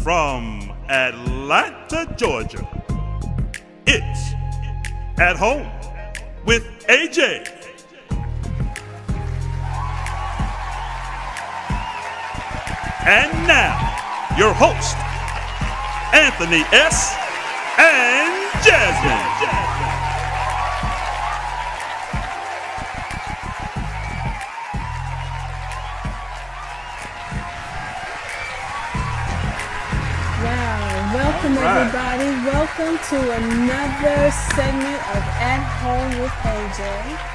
from Atlanta, Georgia, it's At Home with AJ. And now, your host, Anthony S. and Jasmine. Welcome everybody. Welcome to another segment of At Home with AJ.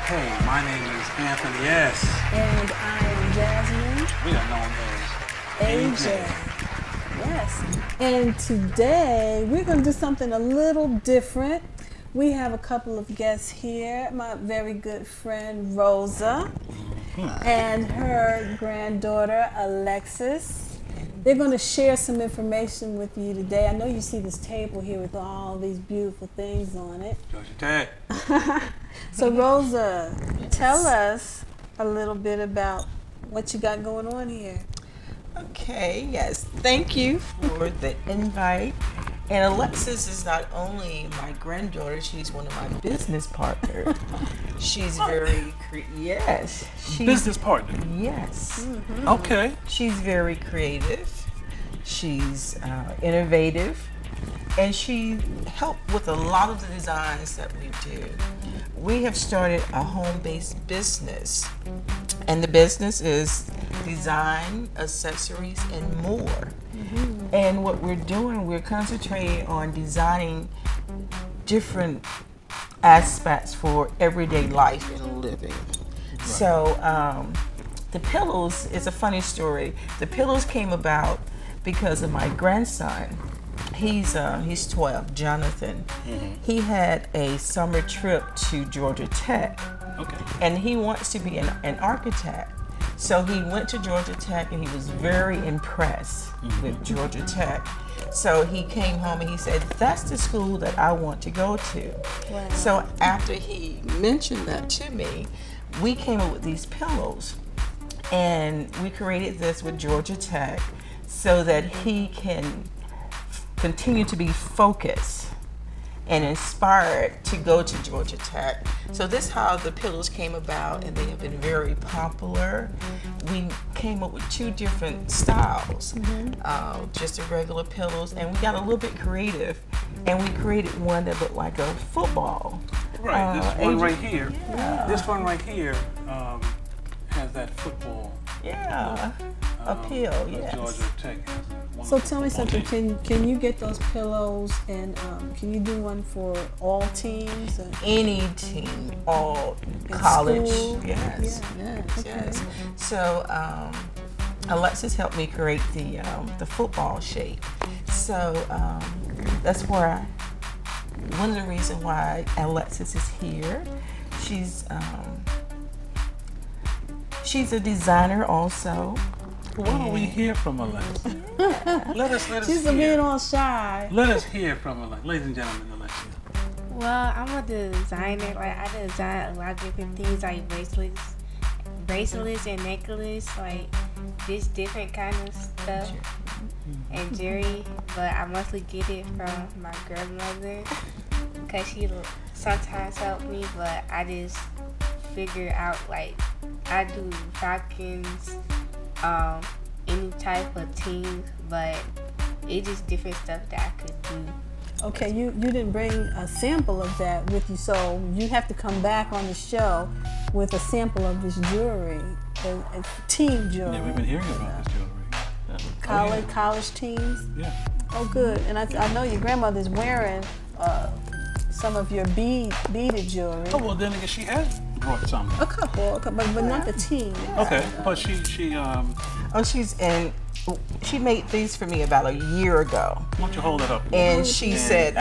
Hey, my name is Anthony S. And I am Jasmine. We are known as AJ. Yes. And today we're going to do something a little different. We have a couple of guests here. My very good friend Rosa and her granddaughter Alexis. They're going to share some information with you today. I know you see this table here with all these beautiful things on it. Georgia Tech. So Rosa, tell us a little bit about what you got going on here. Okay, yes. Thank you for the invite. And Alexis is not only my granddaughter, she's one of my business partners. She's very, yes. Business partner? Yes. Mm-hmm. Okay. She's very creative. She's innovative. And she helped with a lot of the designs that we do. We have started a home-based business. And the business is design, accessories, and more. Mm-hmm. And what we're doing, we're concentrating on designing different aspects for everyday life and living. Right. So the pillows is a funny story. The pillows came about because of my grandson. He's 12, Jonathan. Mm-hmm. He had a summer trip to Georgia Tech. Okay. And he wants to be an architect. So he went to Georgia Tech and he was very impressed with Georgia Tech. So he came home and he said, that's the school that I want to go to. Wow. So after he mentioned that to me, we came up with these pillows. And we created this with Georgia Tech so that he can continue to be focused and inspired to go to Georgia Tech. So this is how the pillows came about, and they have been very popular. We came up with two different styles, just the regular pillows, and we got a little bit creative, and we created one that looked like a football. Right, this one right here. Yeah. This one right here has that football. Yeah, appeal, yes. Georgia Tech has one. So tell me something, can you get those pillows and can you do one for all teams? Any team, all college, school? Yes, Yeah. yes, Okay. yes. So Alexis helped me create the football shape. So that's where one of the reasons why Alexis is here. She's a designer also. Why don't we hear from Alexis? Let us She's hear. being all shy. Let us hear from Alexis. Ladies and gentlemen, Alexis. Well, I'm a designer. Like I design a lot of different things, like bracelets and necklaces, like this different kind of stuff, and jewelry. But I mostly get it from my grandmother, cause she sometimes help me. But I just figure out, like I do falcons, any type of team, but it's just different stuff that I could do. Okay, you didn't bring a sample of that with you, so you have to come back on the show with a sample of this jewelry, and team jewelry. Yeah, we've been hearing about this jewelry. College teams? Yeah. Oh, good. And I know your grandmother's wearing some of your beaded jewelry. Oh, well, then again, she has brought some. A couple, but not the team. Okay, but she she made these for me about a year ago. why don't you hold it up? And she said,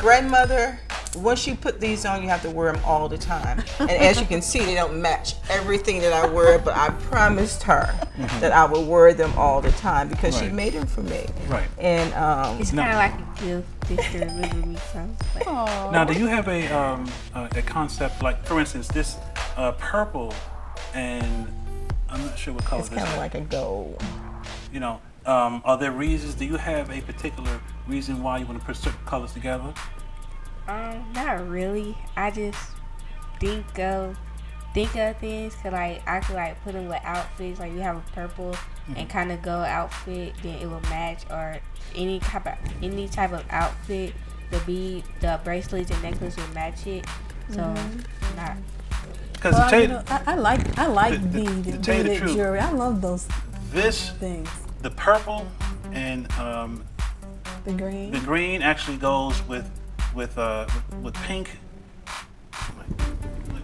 grandmother, once you put these on, you have to wear them all the time. And as you can see, they don't match everything that I wear, but I promised her that I would wear them all the time because she made them for me. Right. And It's kind of like a gift just to remember me from. Now, do you have a concept, like, for instance, this purple and I'm not sure what color it's this kind of is. like a gold. You know, Are there reasons? Do you have a particular reason why you want to put certain colors together? Not really. I just think of things, cause like I could like put them with outfits. Like you have a purple and kind of go outfit, then it will match, or any type of outfit. The bracelets and necklace will match it. So not. Because I like the tell you the beaded truth, jewelry. I love those this things. the purple and The green. the green actually goes with pink. Like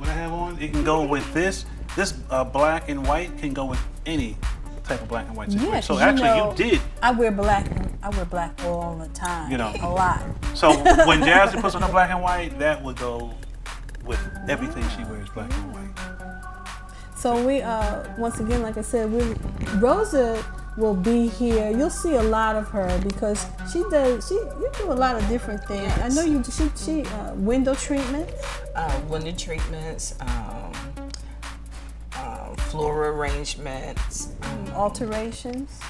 what I have on, it can go with this. This black and white can go with any type of black and white situation. Yeah, So 'cause actually, know, you did. I wear black. I wear black all the time. You know. A lot. So when Jasmine puts on the black and white, that would go with everything she wears, black and white. So we once again, like I said, Rosa will be here. You'll see a lot of her because you do a lot of different things. Yes. I know you she window treatments. Window treatments, floral arrangements. Alterations.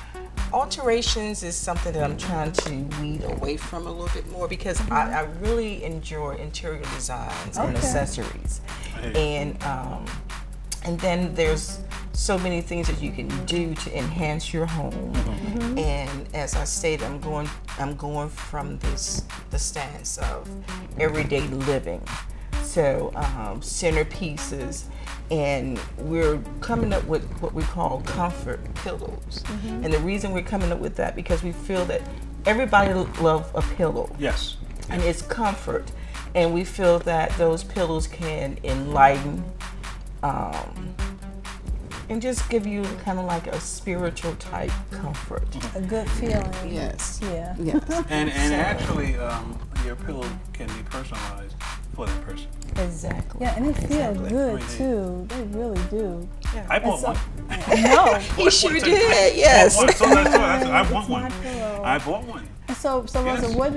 Alterations is something that I'm trying to weed away from a little bit more because I really enjoy interior designs and Okay. accessories, and then there's so many things that you can do to enhance your home. And as I stated, I'm going from the stance of everyday living. So centerpieces, and we're coming up with what we call comfort pillows. And the reason we're coming up with that because we feel that everybody loves a pillow. Yes. And it's comfort, and we feel that those pillows can enlighten and just give you kind of like a spiritual type comfort. A good feeling. Yes. Yeah. Yes. And actually, your pillow can be personalized for that person. Exactly. Yeah, and they feel Exactly. good too. They really do. I bought one. No. He sure did. Yes. I want It's my one. pillow. I bought one. So Rosa, Yes. what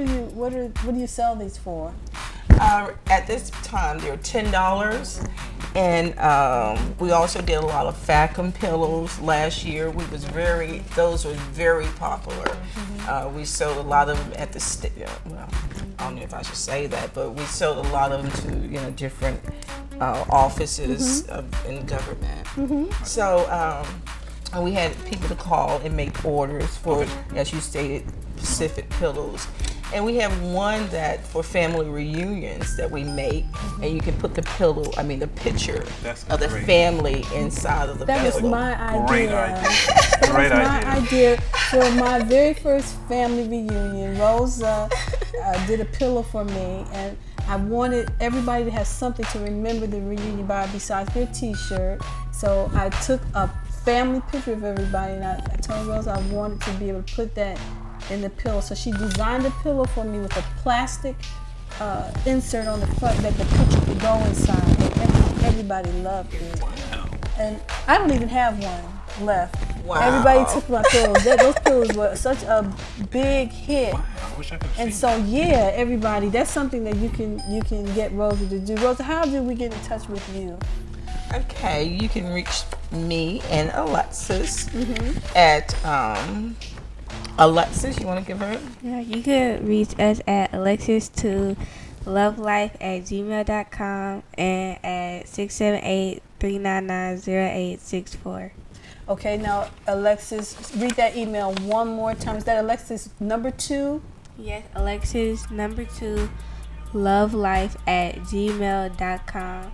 do you sell these for? At this time, they're $10, and we also did a lot of vacuum pillows last year. Those were very popular. We sold a lot of them at the well, I don't know if I should say that, but we sold a lot of them to different offices in government. So we had people to call and make orders for, as you stated, specific pillows. And we have one that for family reunions that we make, and you can put the picture That's of the great. family inside of the That pillow. was my idea. Great idea. That Great was my idea. idea for my very first family reunion. Rosa did a pillow for me, and I wanted everybody to have something to remember the reunion by besides their T-shirt. So I took a family picture of everybody, and I told Rosa I wanted to be able to put that in the pillow. So she designed a pillow for me with a plastic insert on the front that the picture could go inside. And everybody loved it. And I don't even have one left. Wow. Everybody took my pillows. Those pillows were such a big hit. Wow, I wish I could have And seen so everybody, that's something that you can get Rosa to do. Rosa, how did we get in touch with you? Okay, you can reach me and Alexis at Alexis. You want to give her? Yeah, you could reach us at Alexis to lovelife@gmail.com and at 678-399-0864. Okay, now Alexis, read that email one more time. Is that Alexis number 2? Yes, Alexis #2 lovelife@gmail.com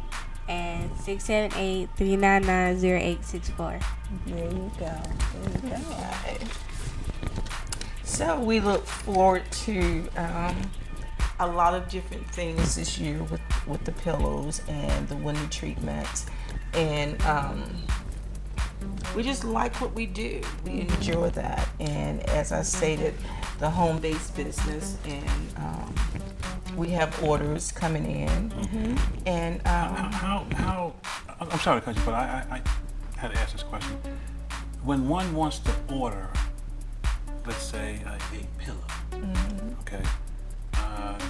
and 678-399-0864. There you go. Okay. So we look forward to a lot of different things this year with the pillows and the window treatments, and we just like what we do. We enjoy that, and as I stated, the home-based business, and we have orders coming in, and how I'm sorry to cut you, but I had to ask this question. When one wants to order, let's say a pillow, okay,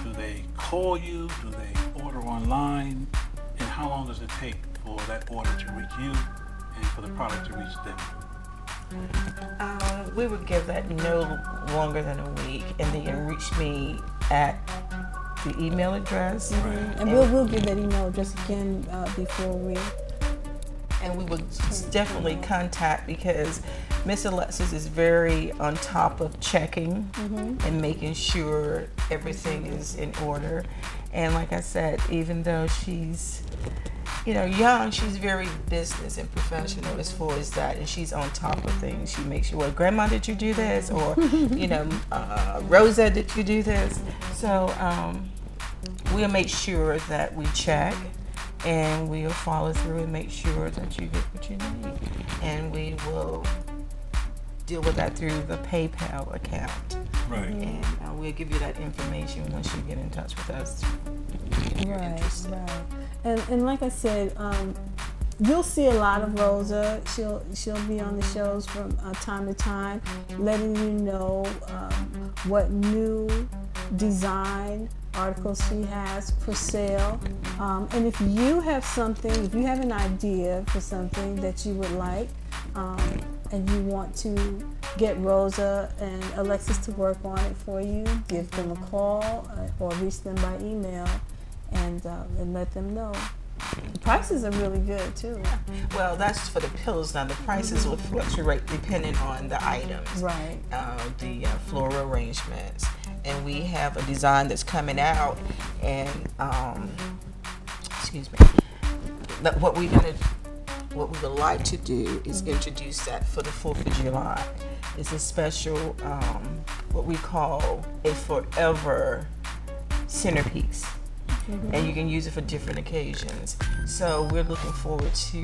do they call you? Do they order online? And how long does it take for that order to reach you and for the product to reach them? We would give that no longer than a week, and they can reach me at the email address. And we'll give that email address again before we. And we would definitely contact, because Miss Alexis is very on top of checking and making sure everything is in order. And like I said, even though she's, young, she's very business and professional as far as that, and she's on top of things. She makes sure, well, Grandma, did you do this? Or, Rosa, did you do this? So we'll make sure that we check, and we'll follow through and make sure that you get what you need. And we will deal with that through the PayPal account. Right. And we'll give you that information once you get in touch with us. If you're interested. Right. And like I said, you'll see a lot of Rosa. She'll be on the shows from time to time, letting you know what new design articles she has for sale. And if you have an idea for something that you would like, and you want to get Rosa and Alexis to work on it for you, give them a call or reach them by email and let them know. The prices are really good too. Well, that's for the pillows. Now the prices will fluctuate depending on the items. Right. The floral arrangements. And we have a design that's coming out, and excuse me. What we would like to do is introduce that for the 4th of July. It's a special, what we call a forever centerpiece. And you can use it for different occasions. So we're looking forward to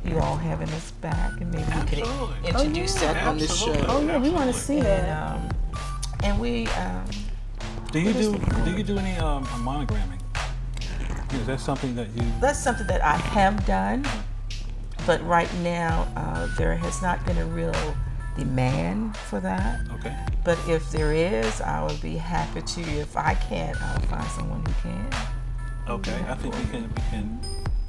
you all having us back, and maybe we can introduce that on the show. Oh yeah, we want to see that. And we do you do any monogramming? Is that something that you? That's something that I have done, but right now there has not been a real demand for that. Okay. But if there is, I would be happy to. If I can't, I'll find someone who can. Okay, I think we can.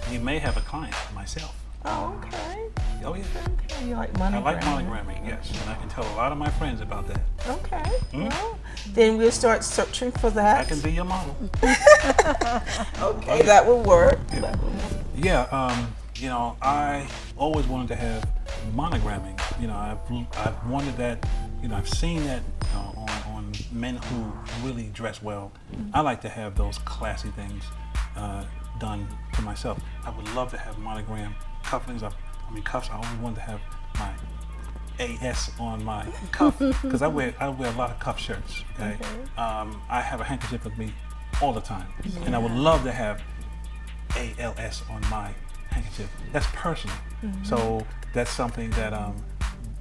You may have a client, myself. Oh, okay. Oh yeah. Okay, you like monogramming? I like monogramming, yes, and I can tell a lot of my friends about that. Okay. Well, then we'll start searching for that. I can be your model. Okay, that will work. Yeah. I always wanted to have monogramming. I've wanted that. I've seen that on men who really dress well. I like to have those classy things done for myself. I would love to have monogram cufflinks. Cuffs. I always wanted to have my AS on my cuff because I wear a lot of cuff shirts. Okay. I have a handkerchief with me all the time, and I would love to have ALS on my handkerchief. That's personal. So that's something that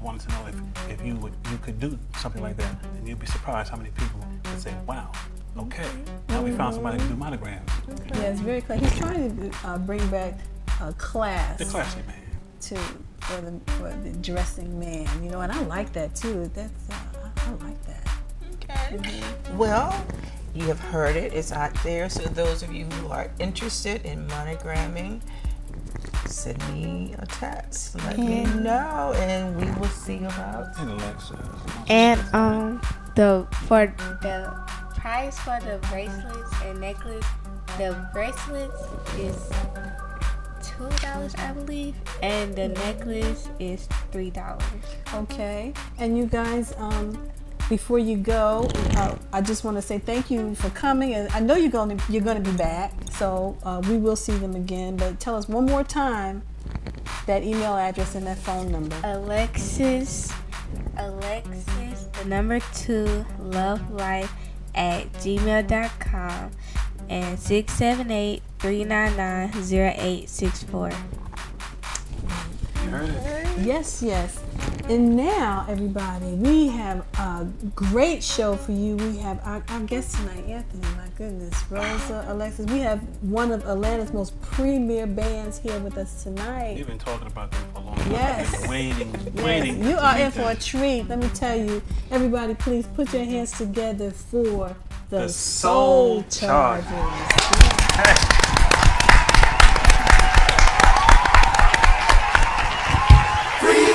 wanted to know if you could do something like that, and you'd be surprised how many people would say, "Wow, okay, now we found somebody who do monograms." Yeah, it's very clear. He's trying to bring back a class. The classy man. For the dressing man, and I like that too. That's I like that. Okay. Well, you have heard it. It's out there. So those of you who are interested in monogramming, send me a text. Let me know, and we will see about. And Alexa. And for the price for the bracelets and necklace, the bracelets is $2, I believe, and the necklace is $3. Okay, and you guys, before you go, I just want to say thank you for coming, and I know you're going to be back, so we will see them again. But tell us one more time that email address and that phone number. Alexis, the number 2, lovelife@gmail.com, and 678-399-0864. You heard it. Yes. And now, everybody, we have a great show for you. We have our guest tonight, Anthony. My goodness, Rosa, Alexis. We have one of Atlanta's most premier bands here with us tonight. You've been talking about them for a long time. Yes. I've been waiting. You to are meet in for a them. treat. Let me tell you, everybody, please put your hands together for the Soul Chargers. Free,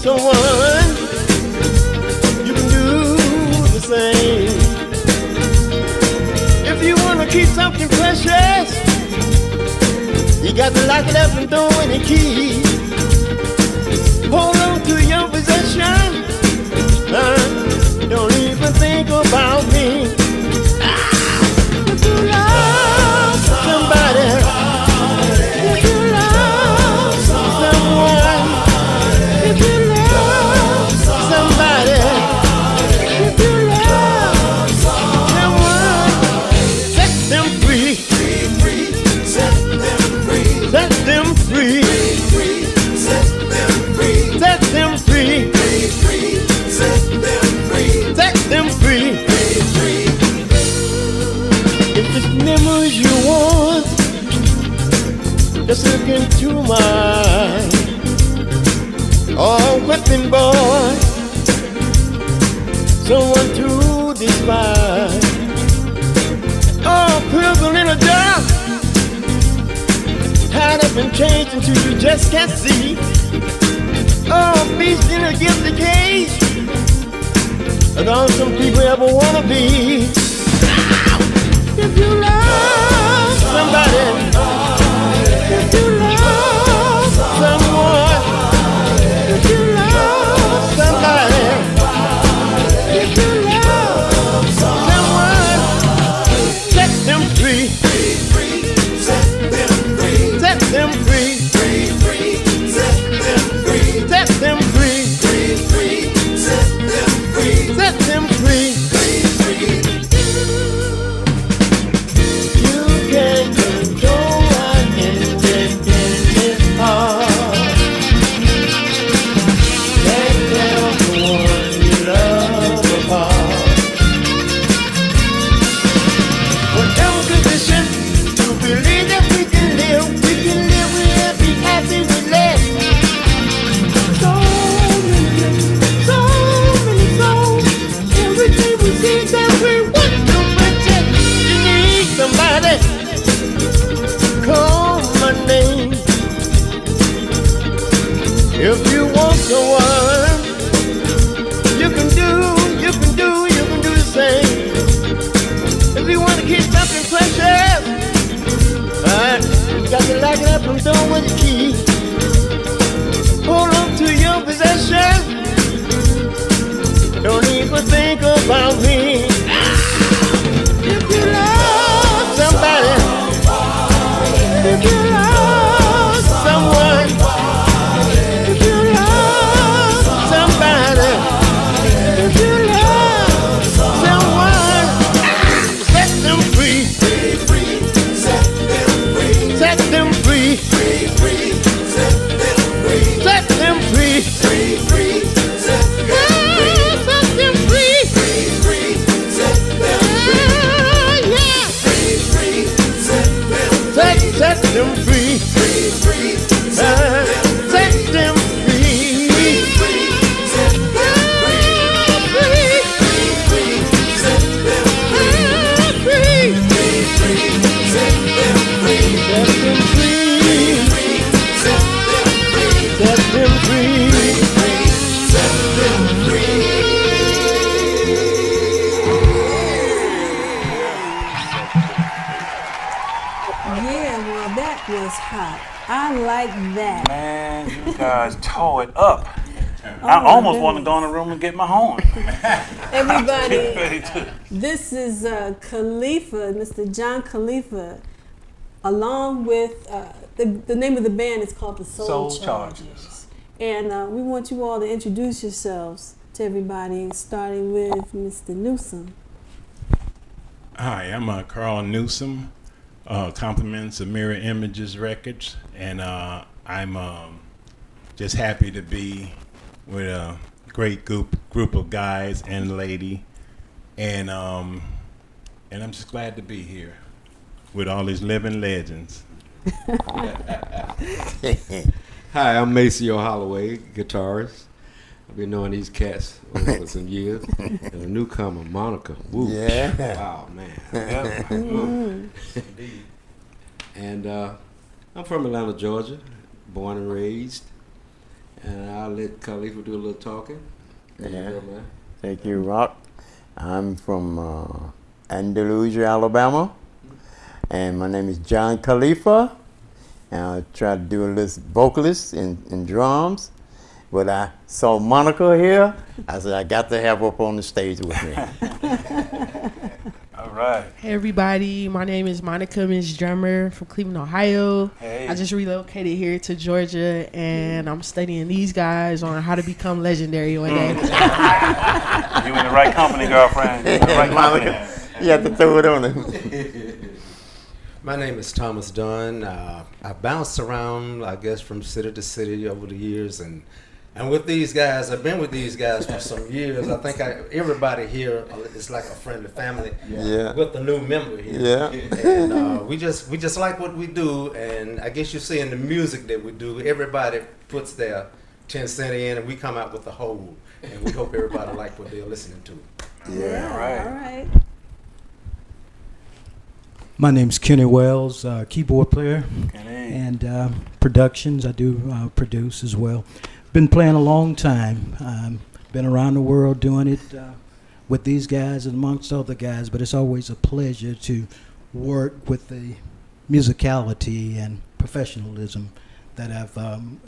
someone, you can do the same. If you want to keep something precious, you got to lock it up and throw in the key. Hold on to your possession. Don't even think about me. If you love somebody, if you love someone, if you love somebody, if you love someone, set them free. Set them free. Set them free. Set them free. Set them free. Set them free. If it's memories you want, just look into mine. Oh, whipping boy, someone to despise. Oh, prison in a jar, tied up and changed until you just can't see. Oh, beast in a guilty cage, and all some people ever wanna be. If you love somebody, if you love someone, if you love somebody, if you love someone, set them free. Set them free. Set them free. Set them free. Set them free. Set them free. Set them free. You can control what is in his heart. Can't tell the one you love apart. Whatever condition, you believe that we can live, we'll be happy with less. So many souls, everything we see that we want to protect. You need somebody, call my name. If you want someone, you can do the same. If you want to keep something precious, you got to lock it up and throw in the key. Hold on to your possession. Don't even think about me. If you love somebody, if you love someone, if you love somebody, if you love someone, set them free. Set them free. Set them free. Set them free. Set them free. Set them free. Set them free. Yeah, well, that was hot. I like that. Man, you guys tore it up. Oh, I my almost want to goodness. go in the room and get my horn. Everybody, Ready to- this is Khaleefa, Mr. John Khaleefa, along with the name of the band is called the Soul Chargers. And we want you all to introduce yourselves to everybody, starting with Mr. Newsom. Hi, I'm Carl Newsom, compliments of Mirror Images Records, and I'm just happy to be with a great group of guys and lady, and I'm just glad to be here with all these living legends. Hi, I'm Maceo Holloway, guitarist. I've been knowing these cats over some years. And a newcomer, Monica. Woo. Yeah. Wow, man. Yeah. Indeed. And I'm from Atlanta, Georgia, born and raised. And I'll let Khaleefa do a little talking. Yeah. Man. Thank you, Rock. I'm from Andalusia, Alabama, and my name is John Khaleefa. And I try to do a little vocalist and drums, but I saw Monica here. I said I got to have her up on the stage with me. All right. Hey everybody, my name is Monica Miss Drummer from Cleveland, Ohio. Hey. I just relocated here to Georgia and I'm studying these guys on how to become legendary one day. You in the right company, girlfriend. You in the right company. You have to throw it on him. My name is Thomas Dunn. I bounced around, I guess, from city to city over the years, and with these guys, I've been with these guys for some years. I think everybody here is like a friendly family. Yeah. With the new member here. Yeah. And we just like what we do, and I guess you see in the music that we do, everybody puts their 10 cents in, and we come out with the whole, and we hope everybody like what they're listening to. Yeah. All right. All right. My name's Kenny Wells, keyboard player Kenny. and productions. I do produce as well. Been playing a long time. Been around the world doing it with these guys and amongst other guys, but it's always a pleasure to work with the musicality and professionalism that I've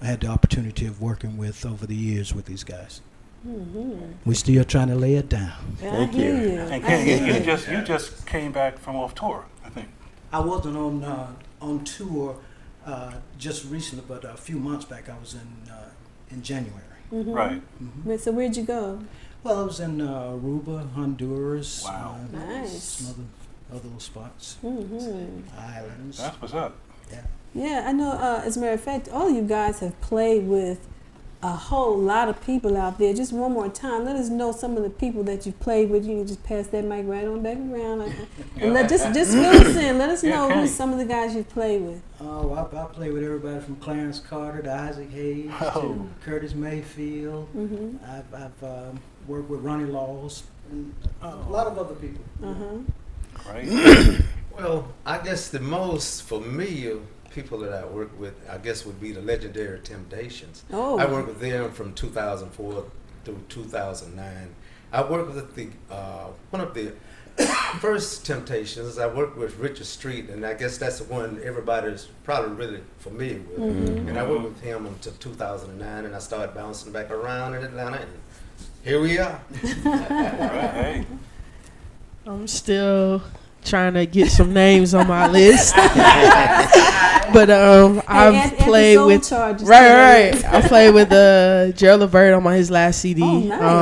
had the opportunity of working with over the years with these guys. We're still trying to lay it down. Thank I hear you. you. And I Kenny, hear you just came back from off tour, I think. I wasn't on tour just recently, but a few months back I was in January. Right. Wait, so where'd you go? Well, I was in Aruba, Honduras, Nice. some other little spots, islands. That's what's up. Yeah, I know. As a matter of fact, all you guys have played with a whole lot of people out there. Just one more time, let us know some of the people that you played with. You can just pass that mic right on back around. And just fill us in. Let us know Kenny. who some of the guys you've played with. Oh, I played with everybody from Clarence Carter to Isaac Hayes to Curtis Mayfield. I've worked with Ronnie Laws and a lot of other people. Great. Well, I guess the most familiar people that I work with, I guess, would be the legendary Temptations. Oh. I worked with them from 2004 through 2009. I worked with the one of the first Temptations. I worked with Richard Street, and I guess that's the one everybody's probably really familiar with. And I worked with him until 2009, and I started bouncing back around in Atlanta, and here we are. Hey. I'm still trying to get some names on my list. But I've played with right. I played with Gerald Levert on his last CD. Oh,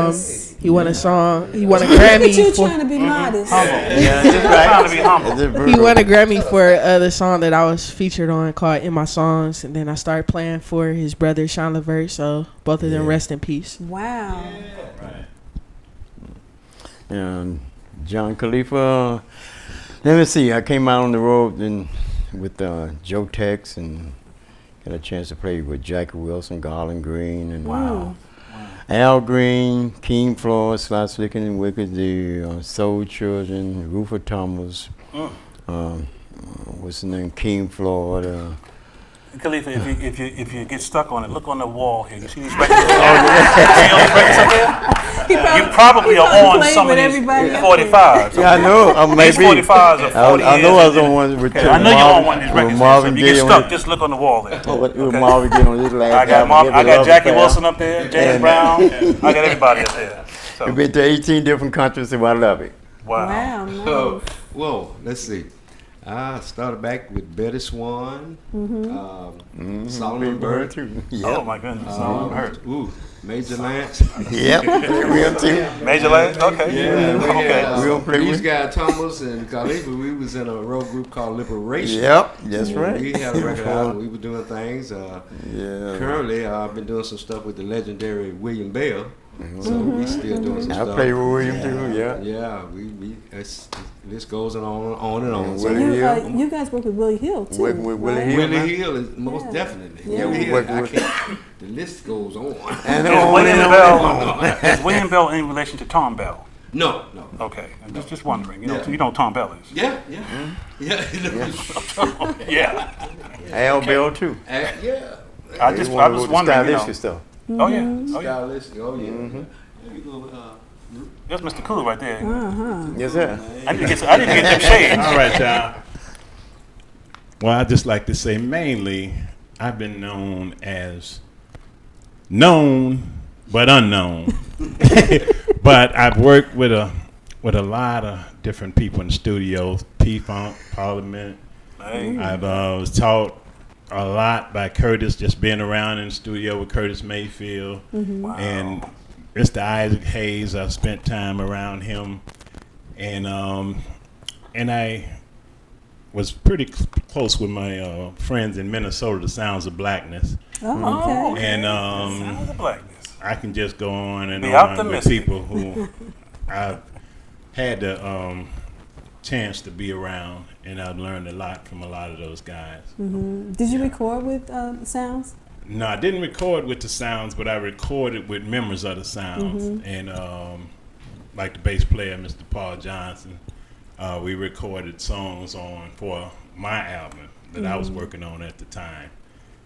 nice. He won a song. He won a Look at you Grammy for. trying to be modest. Yeah, that's right. Trying to be humble. He won a Grammy for the song that I was featured on called "In My Songs," and then I started playing for his brother Sean Levert. So both of them rest in peace. Wow. And John Khaleefa. Let me see. I came out on the road with Joe Tex and got a chance to play with Jackie Wilson, Garland Green, and Al Green, King Floyd, Sly Slicken and Wicked, the Soul Children, Rufus Thomas. What's the name? King Floyd. Khaleefa, if you get stuck on it, look on the wall here. You see these records? See all these records up there? You probably are on some of these 45s. Yeah, I know. These Maybe. 45s are 40 I know years. I was on one with Okay, I know you're on one of these records. So if you get stuck, just look on the wall there. Okay. Marvin Gaye on his last I got Jackie Wilson up there, James Brown. I got everybody up there. We've been to 18 different countries, so I love it. Wow. Nice. So, whoa, let's see. I started back with Betty Swan, Solomon Bird. Oh my goodness, Solomon Bird. Ooh, Major Lance. Yep, real too. Major Lance, okay. Yeah, we don't play these with. guys, Thomas and Khaleefa, we was in a road group called Liberation. Yep, that's right. We had a record out and we were doing things. Currently, I've been doing some stuff with the legendary William Bell. So we still doing some stuff. I play with William too, yeah. Yeah, this goes on and on. So Willie Hill. You guys work with Willie Hill too. Working with Willie right? Hill. Willie Hill is most definitely. Yeah. Willie Hill, Working the list goes on. And Is William Bell in relation to Tom Bell? No. Okay, I'm just wondering. You know who Tom Bell is? Yeah. Yeah. Al Bell too. Yeah. I just wondering. You know. Stuff. Oh yeah. Oh yeah. Stylistic. Oh yeah. That's Mr. Cool right there. Yes, sir. I need to get them shades. All right, y'all. Well, I just like to say mainly I've been known but unknown. But I've worked with a lot of different people in the studios, P-Funk, Parliament. Hey. I've was taught a lot by Curtis, just being around in the studio with Curtis Mayfield. Wow. And Mr. Isaac Hayes. I've spent time around him, and I was pretty close with my friends in Minnesota, the Sounds of Blackness. Oh, okay. And Sounds of Blackness. I can just go on and Be on with optimistic. people who I've had the chance to be around, and I've learned a lot from a lot of those guys. Did you record with Sounds? No, I didn't record with the Sounds, but I recorded with members of the Sounds, and like the bass player, Mr. Paul Johnson. We recorded songs for my album that I was working on at the time,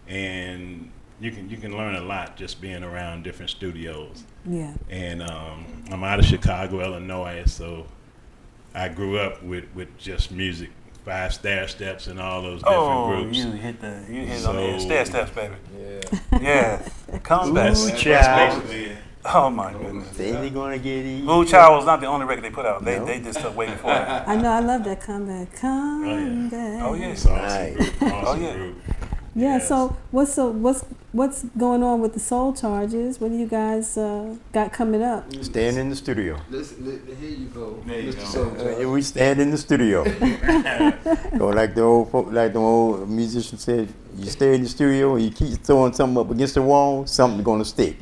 and you can learn a lot just being around different studios. Yeah. And I'm out of Chicago, Illinois, so I grew up with just music, 5 Stair Steps and all those different groups. You hit on the stair steps, baby. Yeah. Yeah. Come back. Ooh, child. Oh my goodness. They gonna get eaten. Blue Child was not the only record they put out. No. They just took way before that. I know. I love that comeback. Comeback. Oh yeah. It's awesome. Right. Awesome yeah. group. Yeah. Yes. So what's going on with the Soul Charges? What do you guys got coming up? Stand in the studio. Listen, here you go, There you Mr. go. Soul. We stand in the studio. Go like the old musician said. You stay in the studio and you keep throwing something up against the wall, something's gonna stick.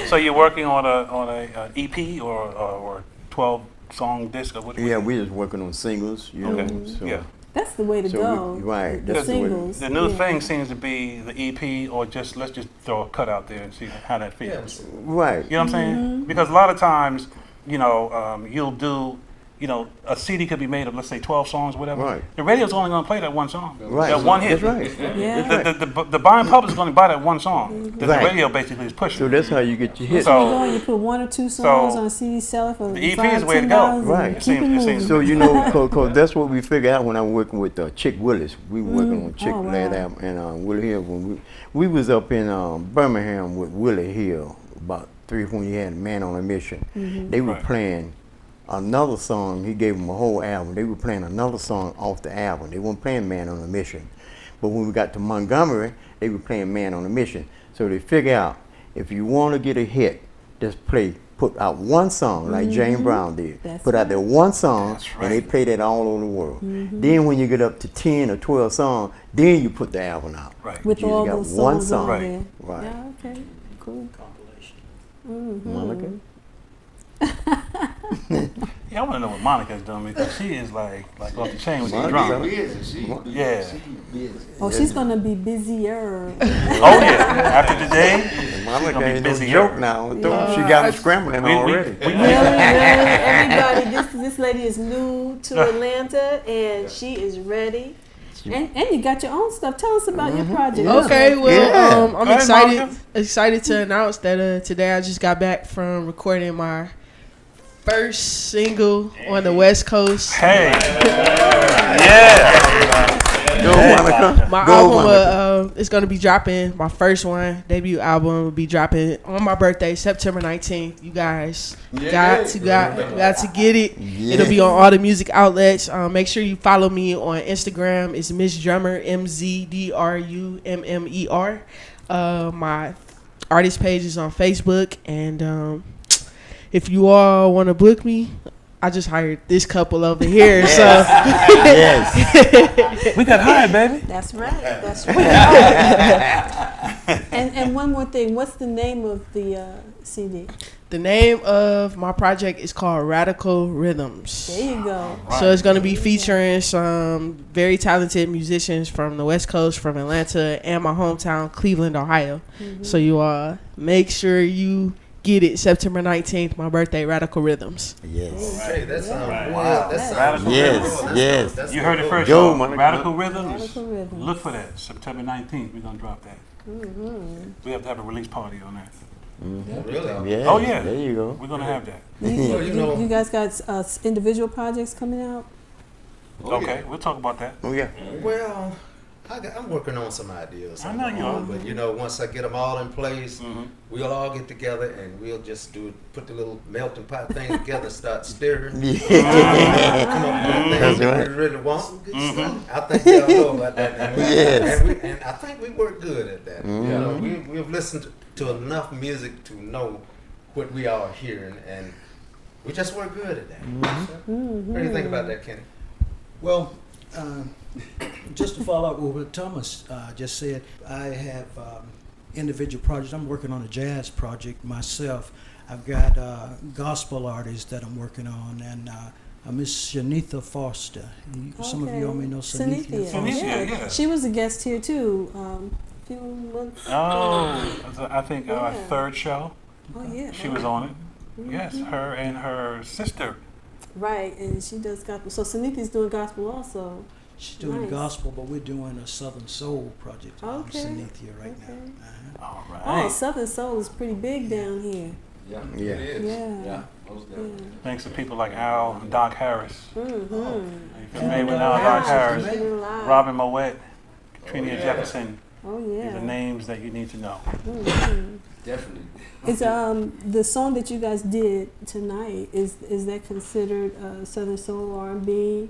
So you're working on a EP or 12-song disc or what? Yeah, we're just working on singles, you Okay. know. So, Yeah. That's the way to So go. right, The that's the way. singles. The new yeah. thing seems to be the EP, or let's just throw a cut out there and see how that feels. Right. You know what I'm saying? Because a lot of times, you'll do, a CD could be made of, let's say, 12 songs, whatever. Right. The radio's only going to play that one song. Right. That one hit. That's right. Yeah. The buying public is going to buy that one song that Right. the radio basically is pushing. So that's how you get your hits. So you So- go and you put 1 or 2 songs So, on a CD seller for the EP $5, is the way to go. $10 and Right. Keep it It moving. seems- So cause that's what we figured out when I was working with Chick Willis. We were working on Chick Oh, wow. last album and Willie Hill. When we was up in Birmingham with Willie Hill about 3 when he had Man on a Mission. They were Right. playing another song. He gave them a whole album. They were playing another song off the album. They weren't playing Man on a Mission. But when we got to Montgomery, they were playing Man on a Mission. So they figure out if you want to get a hit, just put out one song like James Brown did. That's Put out that one song, That's and they right. play that all over the world. Then when you get up to 10 or 12 songs, then you put the album out. Right. With You all got those one songs song. on Right. there. Right. Yeah, okay. Cool. Monica? Yeah, I want to know what Monica's doing because she is like off the chain with these Monica's drums. Busy, she Yeah. busy. Oh, she's gonna be busier. Oh yeah. After today, Monica gonna be ain't no busier. joke now. She got them scrambling already. Really, everybody. This lady is new to Atlanta, and she is ready. And you got your own stuff. Tell us about your project. Okay, well, Yeah. I'm Hey, excited Monica. to announce that today I just got back from recording my first single on the West Coast. hey, yeah. Go, Monica. My Go, album Monica. is going to be dropping, my first one, debut album will be dropping on my birthday, September 19th. You guys got to get it. Yeah. It'll be on all the music outlets. Make sure you follow me on Instagram. It's Miss Drummer, MZDRUMMER. My artist page is on Facebook. And if you all want to book me, I just hired this couple over here. So Yes. We got hired, baby. That's right. That's right. and one more thing. What's the name of the CD? the name of my project is called Radical Rhythms. There you go. So it's going to be featuring some very talented musicians from the West Coast, from Atlanta, and my hometown, Cleveland, Ohio. So you all make sure you get it September 19th, my birthday, Radical Rhythms. Yes. Hey, that sounds Right. wow. That sounds Radical Yes. Rhythms. Yes. That's You heard it first, Go, y'all. Monica. Radical Rhythms. Radical Rhythms. Look for that. September 19th, we're going to drop that. We have to have a release party on that. Really? Yeah. Oh, yeah. There you go. We're going to have that. You guys got individual projects coming out? Okay, we'll talk about that. Oh yeah. Well, I'm working on some ideas. I know you are. But once I get them all in place, we'll all get together and we'll just put the little melting pot thing together, start stirring. Come up with things that we really want. I think y'all know about that. And I think we work good at that. We've listened to enough music to know what we are hearing, and we just work good at that. What do you think about that, Kenny? Well, just to follow up with what Thomas just said, I have individual projects. I'm working on a jazz project myself. I've got gospel artists that I'm working on, and Miss Shanitha Foster. Some of you all may know Shanitha Foster. Yeah. She was a guest here too. A few months. Oh, I think our third show. Oh yeah. She was on it. Yes, her and her sister. Right, and she does gospel. So Sanithi's doing gospel also. She's doing gospel, but we're doing a Southern Soul project on Okay. Sanithia right now. All right. Oh, Southern Soul is pretty big down here. Yeah. Yeah. Thanks to people like Al and Doc Harris. Mm-hmm. You're familiar with Al and Doc Harris, Robin Moet, Katrina Jefferson. Oh These yeah. are names that you need to know. Mm-hmm. Definitely. Is the song that you guys did tonight, is that considered Southern Soul R&B,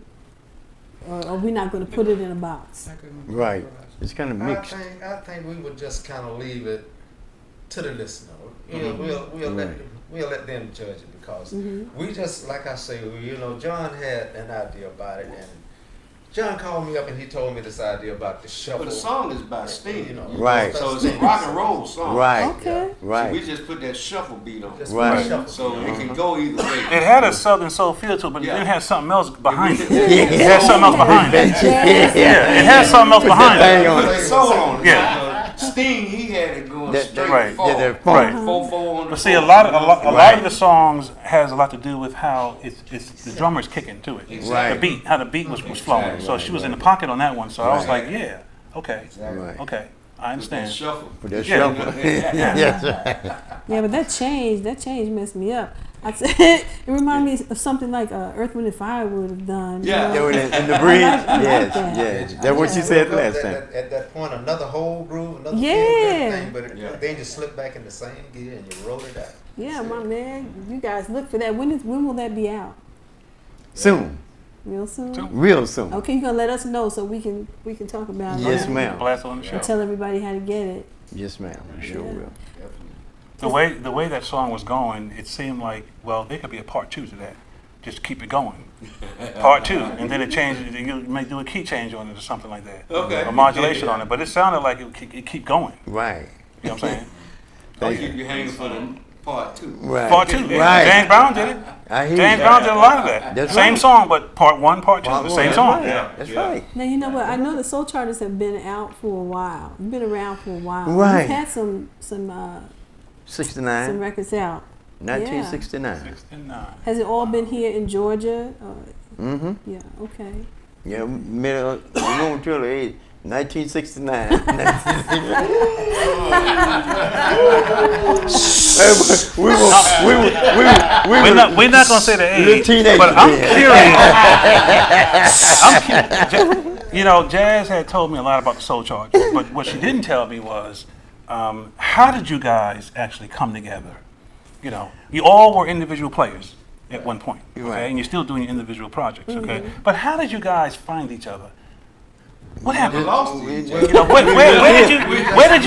or are we not going to put it in a box? Right. It's kind of mixed. I think we would just kind of leave it to the listener. We'll let them judge it, because we just, like I say, John had an idea about it, and John called me up and he told me this idea about the shuffle. But the song is by Sting. Right. So it's a rock and roll song. Right. Okay. Right. So we just put that shuffle beat on. Just Right. shuffle. So it can go either way. It had a Southern Soul feel to it, but it didn't have something else behind it. Yeah. It had something else behind it. Yeah, it had something else behind Bang it. on Put it. the soul on it. Yeah. Sting, he had it going straight right. forward. Yeah, they're funk. Right. 4/4 on the But see, a floor. lot of the songs has a lot to do with how it's the drummer's kicking to it. Right. The beat, how the beat was flowing. So she was in the pocket on that one. So I was like, yeah, okay, Right. okay, I That understand. shuffle. Put that Yeah. shuffle. Yes. Yeah, but that change messed me up. I said it reminded me of something like Earth, Wind and Fire would have done. Yeah. Yeah, in the breeze. I like Yes, that. yes. That's what you said last time. At that point, another whole groove, another Yeah. feel, everything, but then you slip back in the same gear and you roll it out. Yeah, my man, you guys look for that. When will that be out? Soon. Real soon? Real soon. Okay, you're gonna let us know so we can talk about it. Yes, ma'am. Blast on the show. And tell everybody how to get it. Yes, ma'am. I sure will. The way that song was going, it seemed like, well, there could be a part 2 to that. Just keep it going. Part 2, and then it changes. You may do a key change on it or something like that. Okay. A modulation on it, but it sounded like it keep going. Right. You know what I'm saying? I'll keep you hanging for the part 2. Right. Part 2. Yeah. Right. James Brown did it. I hear James you. Brown did a lot of that. That's Same right. song, but part 1, part 2, Part the one, same that's song. right. That's right. Now you know what? I know the Soul Charters have been out for a while. Been around for a while. Right. We've had some 69. records out. 1969. 69. Has it all been here in Georgia? Mm-hmm. Yeah. Okay. Yeah, middle, we go until the age, 1969. We're not gonna say the age, teenagers but I'm then. curious. You know, Jazz had told me a lot about the Soul Chargers, but what she didn't tell me was, how did you guys actually come together? You know, you all were individual players at one point, okay, Right. and you're still doing your individual projects, okay. But how did you guys find each other? What happened? You know, where did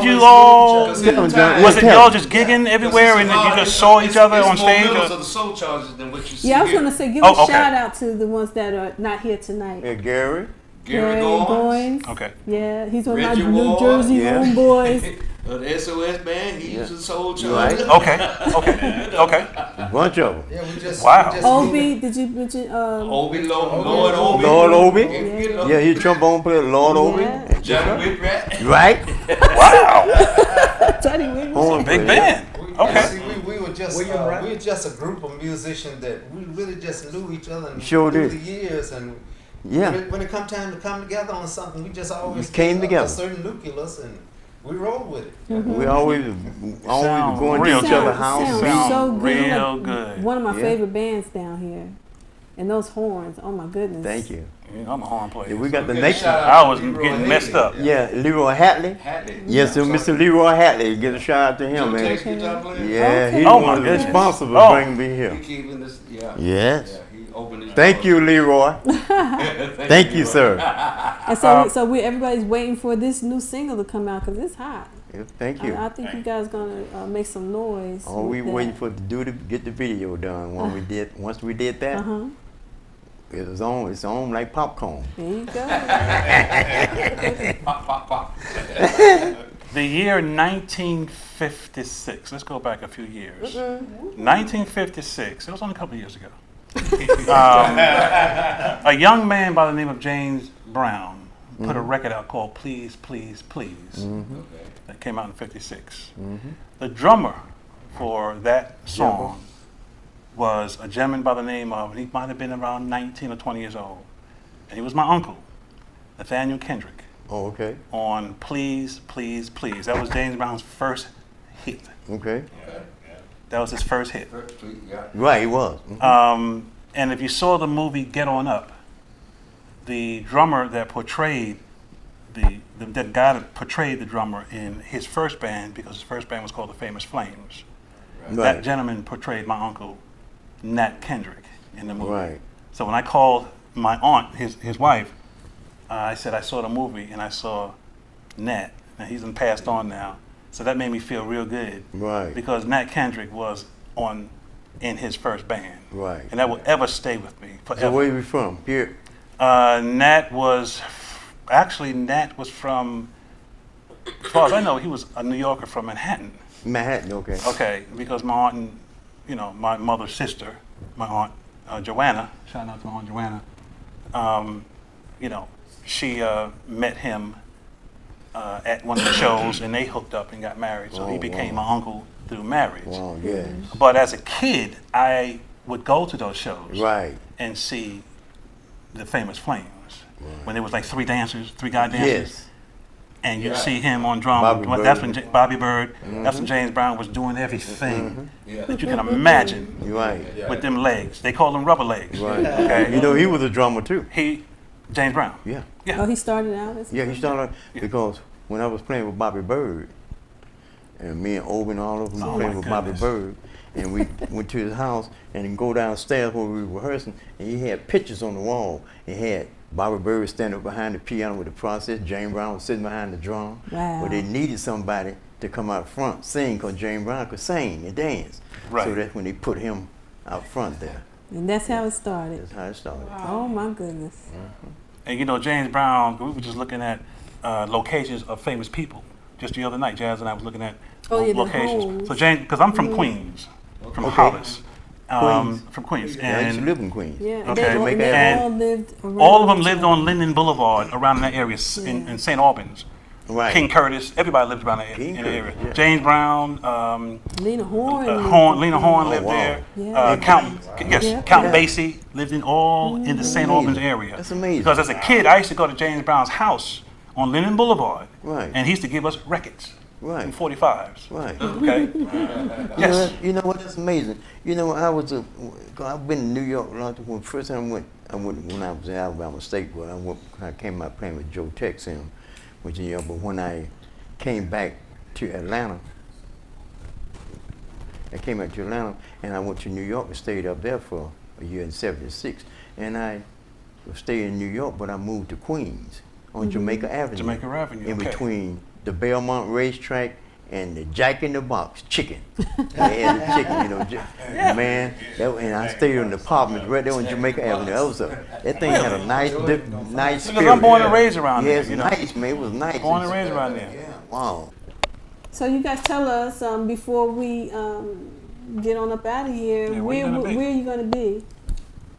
you all? Was it y'all just gigging everywhere and you just saw each other on stage? It's more or- members of the Soul Chargers than what you see Yeah, I was here. gonna say give Oh, a okay. shout out to the ones that are not here tonight. Yeah, Gary. Gary Goins, Okay. Yeah, he's one of my Reggie New Ward, Jersey yeah. homeboys. the SOS band, he's a Soul Right. Charger. Okay. A bunch of them. Yeah, we just. Wow. We just Obi, did you mention? Lord Obi. Lord Obi. Yeah. Yeah, he trombone player, Lord Obi. Yeah. Johnny Whitrat. Right? Wow. Johnny Williams. Horn Big player. band. Okay. See, we were just we were just a group of musicians that we really just knew each other and Sure through did. the years, and Yeah. when it come time to come together on something, we just always came did together. a certain nucleus, and We roll with it. We always go into real each good. other's house. Sounds so good. real Like good. One of my Yeah. favorite bands down here, and those horns. Oh my goodness. Thank you. Yeah, I'm a horn player. Yeah, we got the Good next. shout out I to was Leroy getting messed Haley. up. Yeah, Leroy Hatley. Hatley. Yes, so Mr. Leroy Hatley. Give a shout out to him, Joe man. Tex guitar player? Yeah, Okay. he's Oh, one my of the goodness. responsible Oh. for bringing me He here. keeping this, yeah. Yes. Yeah, he opened his Thank doors. you, Leroy. Thank you, sir. And so everybody's waiting for this new single to come out because it's hot. Yeah, thank you. I think you guys gonna make some noise. Oh, we with that. waiting for it to get the video done. Once we did that, it was on. It's on like popcorn. There you go. Pop, pop, pop. The year 1956. Let's go back a few years. 1956. It was only a couple of years ago. A young man by the name of James Brown put a record out called Please, Please, Please. That came out in '56. The drummer for that song was a gentleman by the name of, he might have been around 19 or 20 years old. And he was my uncle, Nathaniel Kendrick, Oh, okay. on Please, Please, Please. That was James Brown's first hit. Okay. That was his first hit. Yeah. Right, he was. And if you saw the movie Get On Up, the drummer that portrayed the guy that portrayed the drummer in his first band, because his first band was called the Famous Flames, that Right. gentleman portrayed my uncle, Nat Kendrick, in the movie. Right. So when I called my aunt, his wife, I said I saw the movie and I saw Nat. Now he's been passed on now, so that made me feel real good. Right. Because Nat Kendrick was in his first band. Right. And that will ever stay with me forever. So where you from? Here. Nat was from, as far as I know, he was a New Yorker from Manhattan. Manhattan. Okay. Okay, because my aunt and, my mother's sister, my aunt Joanna, shout out to my aunt Joanna, she met him at one of the shows and they hooked up and got married. So he became my uncle through marriage. Wow. Yeah. But as a kid, I would go to those shows Right. and see the Famous Flames when there was like three guy dancers. Yes. And you see him on drum. Bobby That's Bird. when Bobby Bird. That's when James Brown was doing everything Yeah. that you can imagine Right. with them legs. They call them rubber legs. Right. Okay. He was a drummer too. James Brown. Yeah. Oh, he started out as Yeah, he started because when I was playing with Bobby Bird, and me and Obi and all of them were playing with Bobby Bird, and we went to his house and go downstairs where we were rehearsing, and he had pictures on the wall. He had Bobby Bird standing behind the piano with the process. James Brown was sitting behind the drum. Wow. But they needed somebody to come out front sing because James Brown could sing and dance. Right. So that's when they put him out front there. And that's how it started. That's how it started. Oh my goodness. And James Brown, we were just looking at locations of famous people. Just the other night, Jazz and I was looking at the locations. homes. So James, because I'm from Queens, from Hollis. Queens. From Queens. I used to And live in Queens. Yeah. Okay. They And all lived around. all of them each lived other. on Linden Boulevard around that area in St. Albans. Right. King Curtis, everybody lived around that King in the area. Curtis, yeah. James Brown, Lena Horne. Lena Horne lived wow. there. Yeah. Count Yeah. Count Basie lived in the St. Albans area. That's amazing. Because as a kid, I used to go to James Brown's house on Linden Boulevard, Right. and he used to give us records Right. and 45s. Right. Okay. Yes. You know what? That's amazing. I've been in New York a long time. When first time I went when I was in Alabama State. But I came out playing with Joe Tex in Virginia. But when I came back to Atlanta, and I went to New York and stayed up there for a year in '76. And I stayed in New York, but I moved to Queens on Jamaica Avenue. Jamaica Avenue, In okay. between the Belmont Racetrack and the Jack in the Box chicken. They had the chicken, man. And I stayed in the apartments right there on Jamaica Avenue. That thing had a nice Because spirit. I'm born and raised around Yeah, there. it's nice, man. It was nice. Born and raised around there. Yeah, wow. So you guys tell us before we get on up out of here, Yeah, where are you going to be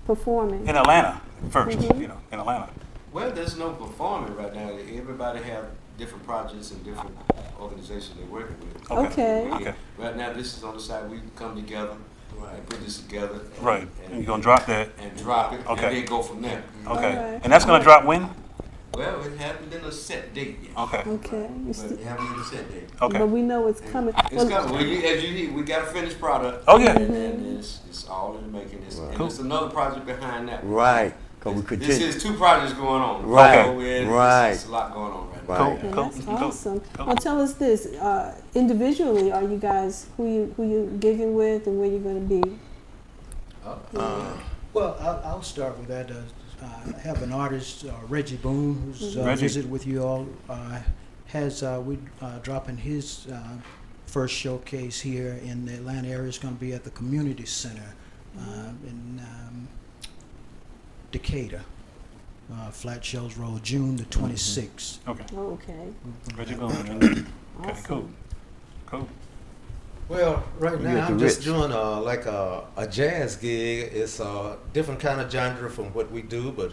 performing? In Atlanta first, in Atlanta. Well, there's no performing right now. Everybody have different projects and different organizations they're working with. Okay. Okay. Right now, this is on the side. We come together and put this together. Right. And you're going to drop that. And drop it. Okay. And then go from there. Okay. Alright. And that's going to drop when? Well, it hasn't been a set date yet. Okay. Okay. But it hasn't been a set date. Okay. But we know it's coming. It's coming. We got a finished product. Oh, yeah. And it's all in the making. And Cool. there's another project behind that. Right. Cause we This continue. is two projects going on. Right. So Right. It's a lot going on right now. Right. Yeah, Cool. that's Cool. awesome. Cool. Well, tell us this. Individually, are you guys who you gigging with, and where you going to be? Well, I'll start with that. I have an artist, Reggie Boone, who's Reggie. visited with you all. We dropping his first showcase here in the Atlanta area. It's going to be at the community center in Decatur, Flat Shells Road, June the 26th. Okay. Oh, okay. Reggie Boone. Okay, cool. Cool. Well, right You now get the I'm just Ritz. doing like a jazz gig. It's a different kind of genre from what we do, but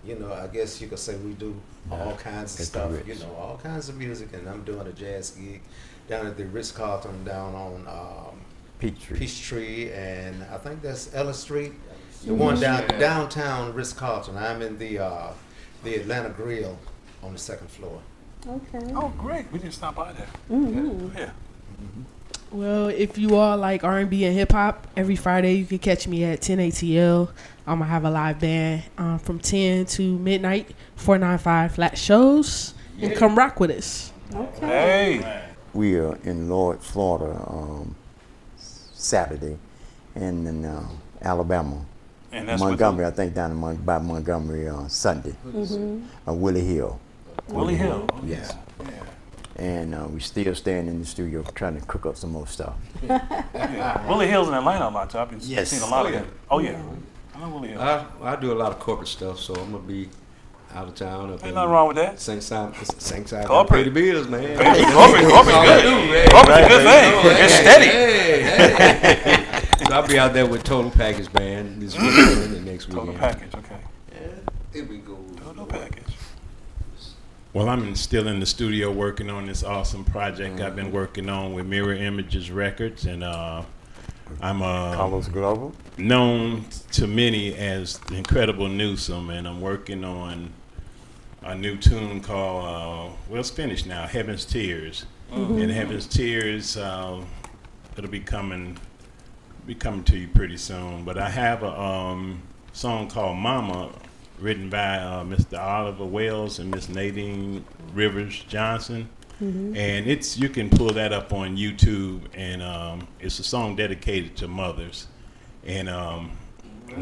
I guess you could say we do all kinds of Get the stuff. Ritz. All kinds of music, and I'm doing a jazz gig down at the Ritz-Carlton down on Peachtree, and I think that's Ellis Street, the one downtown Ritz-Carlton. I'm in the Atlanta Grill on the second floor. Okay. Oh, great. We didn't stop by there. Mm-hmm. Yeah. Well, if you all like R&B and hip hop, every Friday you can catch me at 10 ATL. I'm gonna have a live band from 10 to midnight, 495 Flat Shows, and come rock with us. Okay. Hey. We are in Lloyd, Florida, Saturday, and in Alabama, And that's Montgomery. I think down in by Montgomery Sunday. Willie Hill. Willie Hill. Oh, Yeah. And we still staying in the studio trying to cook up some more stuff. Yeah. Willie Hill's in Atlanta a lot, too. I've been Yes. seeing a lot Oh, of yeah. him. Oh, yeah. I know Willie Hill. I do a lot of corporate stuff, so I'm gonna be out of town. Up Ain't nothing wrong with that. Same side, Corporate. pay the bills, man. Corporate's good. Corporate's a good thing. It's steady. Hey. So I'll be out there with Total Package Band this weekend and next weekend. Total package, okay. It'll be good. Total package. Well, I'm still in the studio working on this awesome project I've been working on with Mirror Images Records, and I'm Carlos Glover. known to many as the Incredible Newsome, and I'm working on a new tune called, well, it's finished now, Heaven's Tears. And Heaven's Tears, it'll be coming to you pretty soon. But I have a song called Mama, written by Mr. Oliver Wells and Miss Nadine Rivers Johnson. And you can pull that up on YouTube, and it's a song dedicated to mothers. And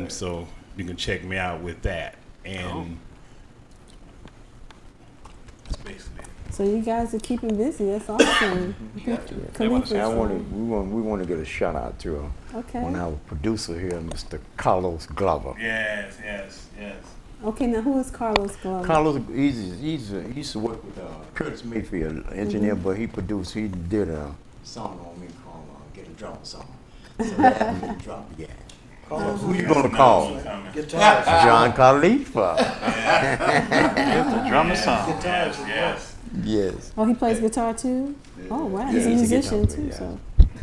so you can check me out with that. And that's basically it. So you guys are keeping busy. That's awesome. Khaleefa's We want to get a shout out to okay. on our producer here, Mr. Carlos Glover. Yes. Okay, now who is Carlos Glover? Carlos, he used to work with Curtis Mayfield, engineer, but he did a song on me called Get a Drop Song. So that had me drop the guy. Who you gonna call? John Khaleefa. The drummer song. Yes. Yes. Oh, he plays guitar too? Oh, wow. He's a he's a musician guitar too,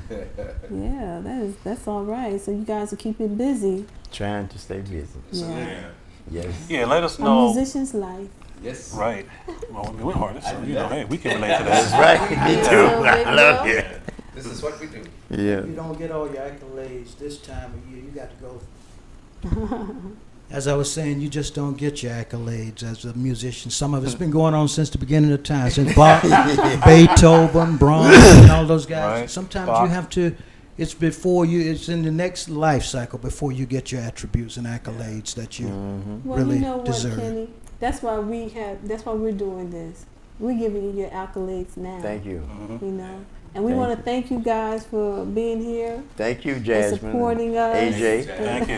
player, so. Yeah, that's all right. So you guys are keeping busy. Trying to stay busy. Yeah. Yes. Yeah, let us A know. musician's life. Yes. Right. Well, we're artists, so, hey, we can relate to that. That's right. Me too. I love you. This is what we do. Yeah. You don't get all your accolades this time of year. You got to go. As I was saying, you just don't get your accolades as a musician. Some of it's been going on since the beginning of time, since Bach, Beethoven, Brahms, and all those guys. Right. Sometimes Bach. you have to. It's before you. It's in the next life cycle before you get your attributes and accolades that you Well, really you know what, deserve. Kenny? That's why we're doing this. We're giving you your accolades now. Thank you. You know. And we Thank want you. to thank you guys for being here Thank you, and Jasmine. supporting us. AJ. Thank you.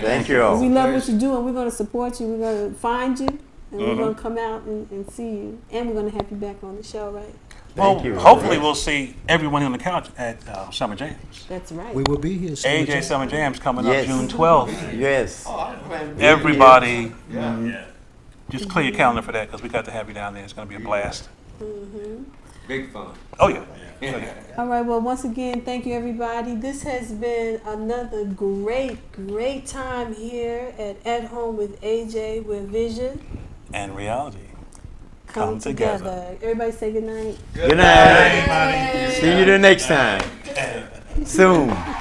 Thank you all. We love what you do, and we're going to support you. We're going to find you, and we're going to come out and see you. And we're going to have you back on the show, right? Thank you. Hopefully we'll see everyone on the couch at Summer Jams. That's right. We will be here. AJ Summer Jams coming Yes. up June 12th. Yes. Everybody, just clear your calendar for that, because we got to have you down there. It's going to be a blast. Big fun. Oh, yeah. All right. Well, once again, thank you, everybody. This has been another great time here at Home with AJ, where vision And reality come together. Everybody say good night. Good night. See you the next time. Soon.